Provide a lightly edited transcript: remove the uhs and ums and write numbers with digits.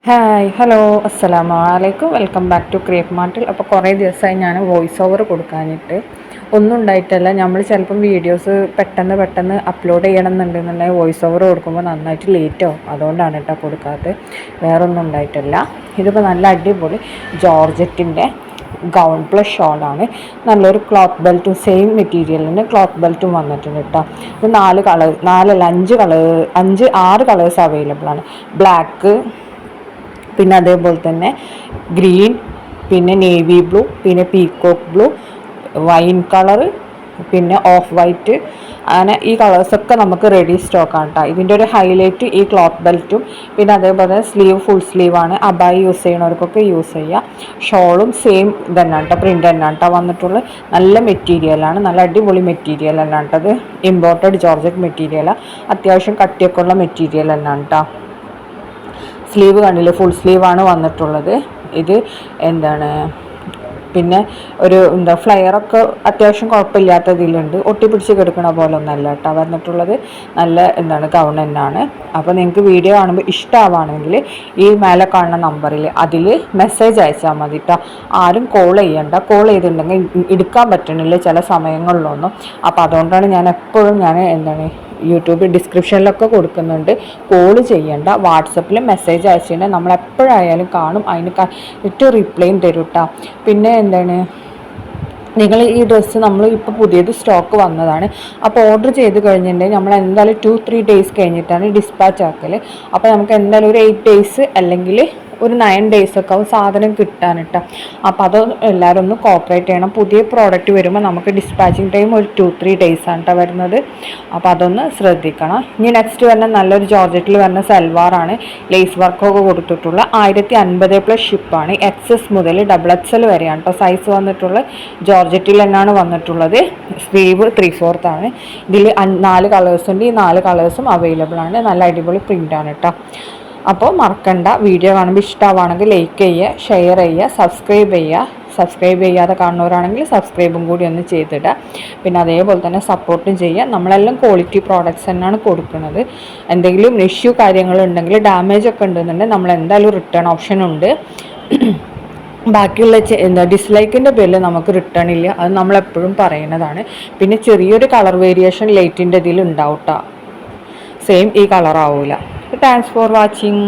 Hi hello അസ്സലാമു അലൈക്കും welcome back to crepe മാർട്ടിൽ. അപ്പോൾ കുറേ ദിവസമായി ഞാൻ വോയിസ് ഓവർ കൊടുക്കാനിട്ട് ഒന്നും ഉണ്ടായിട്ടല്ല. നമ്മൾ ചിലപ്പം വീഡിയോസ് പെട്ടെന്ന് അപ്ലോഡ് ചെയ്യണം എന്നുണ്ടെന്നുണ്ടെങ്കിൽ വോയിസ് ഓവർ കൊടുക്കുമ്പോൾ നന്നായിട്ട് ലേറ്റ് ആവും. അതുകൊണ്ടാണ് കേട്ടോ കൊടുക്കാത്തത്, വേറൊന്നും ഉണ്ടായിട്ടല്ല. ഇതിപ്പോൾ നല്ല അടിപൊളി ജോർജറ്റിൻ്റെ ഗൗൺ പ്ലസ് ഷോളാണ്. നല്ലൊരു ക്ലോത്ത് ബെൽറ്റും സെയിം മെറ്റീരിയലിന് ക്ലോത്ത് ബെൽറ്റും വന്നിട്ടുണ്ട് കേട്ടോ. ഇത് 6 കളേഴ്സ് അവൈലബിൾ ആണ്. ബ്ലാക്ക്, പിന്നെ അതേപോലെ തന്നെ ഗ്രീൻ, പിന്നെ നേവി ബ്ലൂ, പിന്നെ പീക്കോക്ക് ബ്ലൂ, വൈൻ കളറ്, പിന്നെ ഓഫ് വൈറ്റ്, അങ്ങനെ ഈ കളേഴ്സൊക്കെ നമുക്ക് റെഡി സ്റ്റോക്കാണ് കേട്ടോ. ഇതിൻ്റെ ഒരു ഹൈലൈറ്റ് ഈ ക്ലോത്ത് ബെൽറ്റും, പിന്നെ അതേപോലെ സ്ലീവ് ഫുൾ സ്ലീവാണ്. അബായി യൂസ് ചെയ്യുന്നവർക്കൊക്കെ യൂസ് ചെയ്യാം. ഷോളും സെയിം തന്നെയാണ് കേട്ടോ, പ്രിൻ്റ് തന്നെയാണ് കേട്ടോ വന്നിട്ടുള്ളത്. നല്ല മെറ്റീരിയലാണ്, നല്ല അടിപൊളി മെറ്റീരിയൽ തന്നെയാണ് കേട്ടോ. അത് ഇമ്പോർട്ടഡ് ജോർജറ്റ് മെറ്റീരിയലാണ്, അത്യാവശ്യം കട്ടിയൊക്കെ ഉള്ള മെറ്റീരിയൽ തന്നെയാണ് കേട്ടോ. സ്ലീവ് കണ്ടില്ലേ, ഫുൾ സ്ലീവാണ് വന്നിട്ടുള്ളത്. ഇത് എന്താണ്, പിന്നെ ഒരു ഫ്ലെയറൊക്കെ അത്യാവശ്യം കുഴപ്പമില്ലാത്തതിലുണ്ട്. ഒട്ടിപ്പിടിച്ച് കിടക്കണ പോലെ ഒന്നല്ല കേട്ടോ വന്നിട്ടുള്ളത്. നല്ല ഗൗൺ തന്നെയാണ്. അപ്പോൾ നിങ്ങൾക്ക് വീഡിയോ കാണുമ്പോൾ ഇഷ്ടമാവുകയാണെങ്കിൽ ഈ മേലെ കാണുന്ന നമ്പറിൽ അതിൽ മെസ്സേജ് അയച്ചാൽ മതി കേട്ടോ. ആരും കോൾ ചെയ്യണ്ട. കോൾ ചെയ്തിട്ടുണ്ടെങ്കിൽ എടുക്കാൻ പറ്റണില്ല ചില സമയങ്ങളിലൊന്നും. അപ്പോൾ അതുകൊണ്ടാണ് ഞാൻ എപ്പോഴും യൂട്യൂബ് ഡിസ്ക്രിപ്ഷനിലൊക്കെ കൊടുക്കുന്നുണ്ട്, കോൾ ചെയ്യണ്ട. വാട്സപ്പിൽ മെസ്സേജ് അയച്ചിട്ടുണ്ടെങ്കിൽ നമ്മൾ എപ്പോഴായാലും കാണും, അതിന് കറക്റ്റ് റിപ്ലൈയും തരും കേട്ടോ. പിന്നെ നിങ്ങൾ ഈ ഡ്രസ്സ് നമ്മൾ ഇപ്പോൾ പുതിയത് സ്റ്റോക്ക് വന്നതാണ്. അപ്പോൾ ഓർഡർ ചെയ്ത് കഴിഞ്ഞിട്ടുണ്ടെങ്കിൽ നമ്മൾ എന്തായാലും 2-3 ഡേയ്സ് കഴിഞ്ഞിട്ടാണ് ഡിസ്പാച്ച് ആക്കൽ. അപ്പോൾ നമുക്ക് എന്തായാലും ഒരു 8 ഡേയ്സ് അല്ലെങ്കിൽ ഒരു 9 ഡേയ്സൊക്കെ ആവും സാധനം കിട്ടാൻ കേട്ടോ. അപ്പോൾ അത് എല്ലാവരും ഒന്ന് കോപ്പറേറ്റ് ചെയ്യണം. പുതിയ പ്രോഡക്റ്റ് വരുമ്പോൾ നമുക്ക് ഡിസ്പാച്ചിങ് ടൈം ഒരു 2-3 ഡേയ്സാണ് കേട്ടോ വരുന്നത്. അപ്പോൾ അതൊന്ന് ശ്രദ്ധിക്കണം. ഇനി നെക്സ്റ്റ് വരുന്ന നല്ലൊരു ജോർജറ്റിൽ വരുന്ന സൽവാറാണ്. ലേസ് വർക്കൊക്കെ കൊടുത്തിട്ടുള്ള 1050+ ഷിപ്പാണ്. XS മുതൽ XXL വരെയാണ് കേട്ടോ സൈസ് വന്നിട്ടുള്ളത്. ജോർജറ്റിൽ തന്നെയാണ് വന്നിട്ടുള്ളത്. സ്ലീവ് 3/4 ആണ്. ഇതിൽ 4 കളേഴ്സ് ഉണ്ട്. ഈ 4 കളേഴ്സും അവൈലബിൾ ആണ്. നല്ല അടിപൊളി പ്രിൻ്റാണ് കേട്ടോ. അപ്പോൾ മറക്കണ്ട, വീഡിയോ കാണുമ്പോൾ ഇഷ്ടമാണെങ്കിൽ ലൈക്ക് ചെയ്യുക, ഷെയർ ചെയ്യുക, സബ്സ്ക്രൈബ് ചെയ്യുക. സബ്സ്ക്രൈബ് ചെയ്യാതെ കാണുന്നവരാണെങ്കിൽ സബ്സ്ക്രൈബും കൂടി ഒന്ന് ചെയ്തിടുക. പിന്നെ അതേപോലെ തന്നെ സപ്പോർട്ടും ചെയ്യുക. നമ്മളെല്ലാം ക്വാളിറ്റി പ്രോഡക്റ്റ്സ് തന്നെയാണ് കൊടുക്കുന്നത്. എന്തെങ്കിലും ഇഷ്യൂ കാര്യങ്ങളുണ്ടെങ്കിൽ ഡാമേജ് ഒക്കെ ഉണ്ടെന്നുണ്ടെങ്കിൽ നമ്മൾ എന്തായാലും റിട്ടേൺ ഓപ്ഷൻ ഉണ്ട്. ബാക്കിയുള്ള ഡിസ്ലൈക്കിൻ്റെ പേരിൽ നമുക്ക് റിട്ടേൺ ഇല്ല, അത് നമ്മളെപ്പോഴും പറയുന്നതാണ്. പിന്നെ ചെറിയൊരു കളർ വേരിയേഷൻ ലൈറ്റിൻ്റെ ഇതിൽ ഉണ്ടാവും കേട്ടോ, സെയിം ഈ കളർ ആവില്ല. Thanks for watching.